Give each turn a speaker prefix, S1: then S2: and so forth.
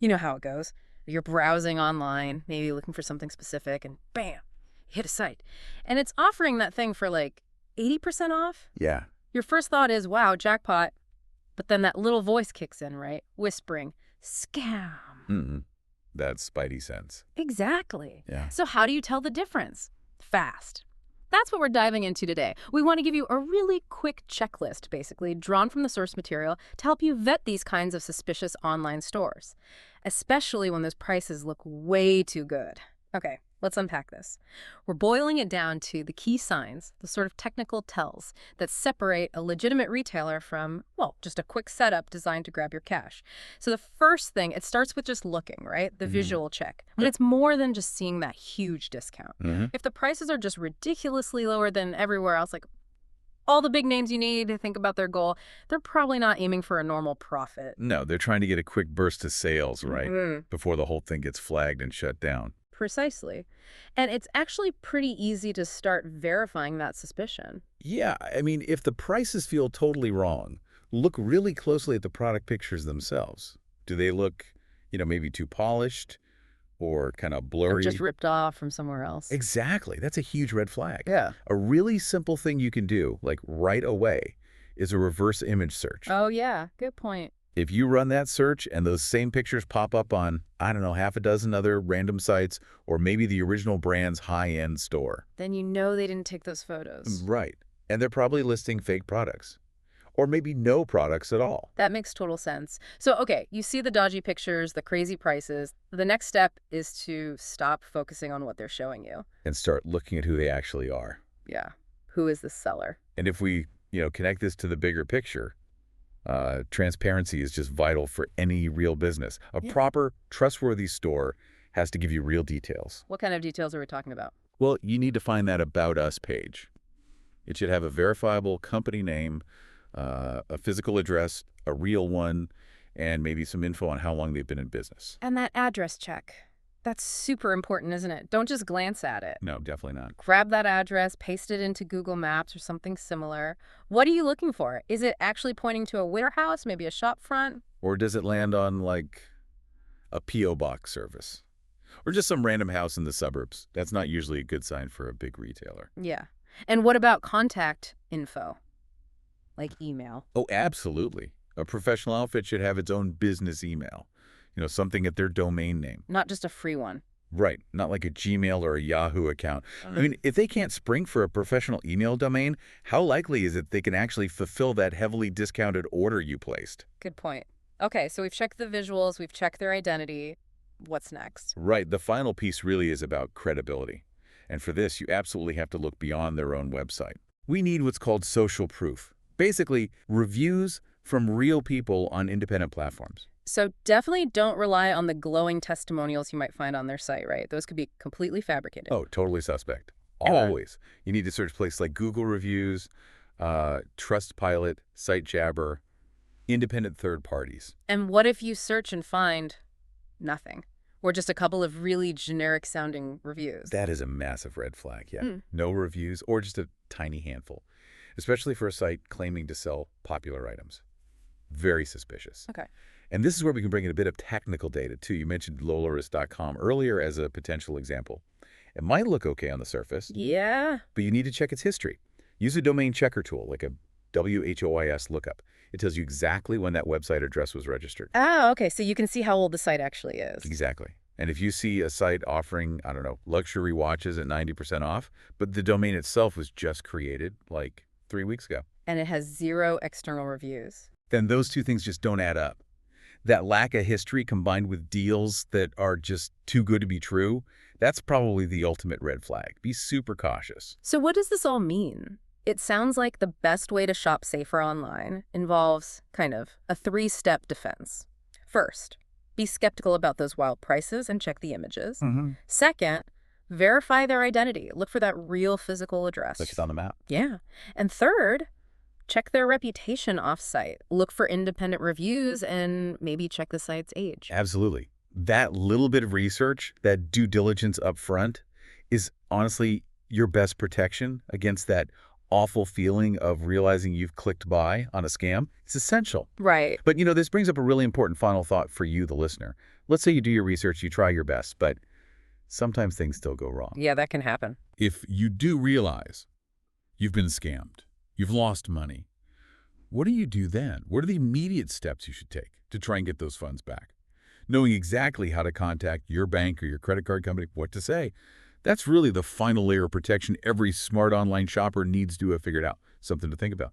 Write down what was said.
S1: You know how it goes. You're browsing online, maybe looking for something specific, and bam, you hit a site. And it's offering that thing for like 80% off.
S2: Yeah.
S1: Your first thought is, wow, jackpot. But then that little voice kicks in, right? Whispering, scam.
S2: Mm-hmm. That's Spidey sense.
S1: Exactly.
S2: Yeah.
S1: So how do you tell the difference? Fast. That's what we're diving into today. We want to give you a really quick checklist, basically, drawn from the source material to help you vet these kinds of suspicious online stores, especially when those prices look way too good. Okay, let's unpack this. We're boiling it down to the key signs, the sort of technical tells that separate a legitimate retailer from, well, just a quick setup designed to grab your cash. So the first thing, it starts with just looking, right? The visual check. But it's more than just seeing that huge discount. If the prices are just ridiculously lower than everywhere else, like all the big names you need to think about their goal, they're probably not aiming for a normal profit.
S2: No, they're trying to get a quick burst of sales, right? Before the whole thing gets flagged and shut down.
S1: Precisely. And it's actually pretty easy to start verifying that suspicion.
S2: Yeah, I mean, if the prices feel totally wrong, look really closely at the product pictures themselves. Do they look, maybe too polished or kind of blurry?
S1: Or just ripped off from somewhere else.
S2: Exactly. That's a huge red flag.
S1: Yeah.
S2: A really simple thing you can do, like right away, is a reverse image search.
S1: Oh, yeah. Good point.
S2: If you run that search and those same pictures pop up on, I don't know, half a dozen other random sites, or maybe the original brand's high-end store.
S1: Then you know they didn't take those photos.
S2: Right. And they're probably listing fake products. Or maybe no products at all.
S1: That makes total sense. So, okay, you see the dodgy pictures, the crazy prices. The next step is to stop focusing on what they're showing you.
S2: And start looking at who they actually are.
S1: Yeah. Who is the seller?
S2: And if we, connect this to the bigger picture, transparency is just vital for any real business. A proper, trustworthy store has to give you real details.
S1: What kind of details are we talking about?
S2: Well, you need to find that About Us page. It should have a verifiable company name, a physical address, a real one, and maybe some info on how long they've been in business.
S1: And that address check. That's super important, isn't it? Don't just glance at it.
S2: No, definitely not.
S1: Grab that address, paste it into Google Maps or something similar. What are you looking for? Is it actually pointing to a warehouse, maybe a shop front?
S2: Or does it land on, like, a P.O. box service? Or just some random house in the suburbs? That's not usually a good sign for a big retailer.
S1: Yeah. And what about contact info? Like email?
S2: Oh, absolutely. A professional outfit should have its own business email. Something at their domain name.
S1: Not just a free one.
S2: Right. Not like a Gmail or a Yahoo account. I mean, if they can't spring for a professional email domain, how likely is it they can actually fulfill that heavily discounted order you placed?
S1: Good point. Okay, so we've checked the visuals, we've checked their identity. What's next?
S2: Right. The final piece really is about credibility. And for this, you absolutely have to look beyond their own website. We need what's called social proof. Basically, reviews from real people on independent platforms.
S1: So definitely don't rely on the glowing testimonials you might find on their site, right? Those could be completely fabricated.
S2: Oh, totally suspect. Always. You need to search places like Google Reviews, Trustpilot, SiteJabber, independent third parties.
S1: And what if you search and find nothing? Or just a couple of really generic-sounding reviews?
S2: That is a massive red flag, yeah. No reviews, or just a tiny handful, especially for a site claiming to sell popular items. Very suspicious.
S1: Okay.
S2: And this is where we can bring in a bit of technical data, too. You mentioned Noleurus.com earlier as a potential example. It might look okay on the surface.
S1: Yeah.
S2: But you need to check its history. Use a domain checker tool, like a WHOIS lookup. It tells you exactly when that website address was registered.
S1: Oh, okay. So you can see how old the site actually is.
S2: Exactly. And if you see a site offering, I don't know, luxury watches at 90% off, but the domain itself was just created like 3 weeks ago.
S1: And it has 0 external reviews.
S2: Then those two things just don't add up. That lack of history combined with deals that are just too good to be true, that's probably the ultimate red flag. Be super cautious.
S1: So what does this all mean? It sounds like the best way to shop safer online involves kind of a 3-step defense. First, be skeptical about those wild prices and check the images. Second, verify their identity. Look for that real physical address.
S2: Like it's on the map.
S1: Yeah. And third, check their reputation off-site. Look for independent reviews and maybe check the site's age.
S2: Absolutely. That little bit of research, that due diligence up front, is honestly your best protection against that awful feeling of realizing you've clicked buy on a scam. It's essential.
S1: Right.
S2: But, this brings up a really important final thought for you, the listener. Let's say you do your research, you try your best, but sometimes things still go wrong.
S1: Yeah, that can happen.
S2: If you do realize you've been scammed, you've lost money, what do you do then? What are the immediate steps you should take to try and get those funds back? Knowing exactly how to contact your bank or your credit card company, what to say, that's really the final layer of protection every smart online shopper needs to have figured out. Something to think about.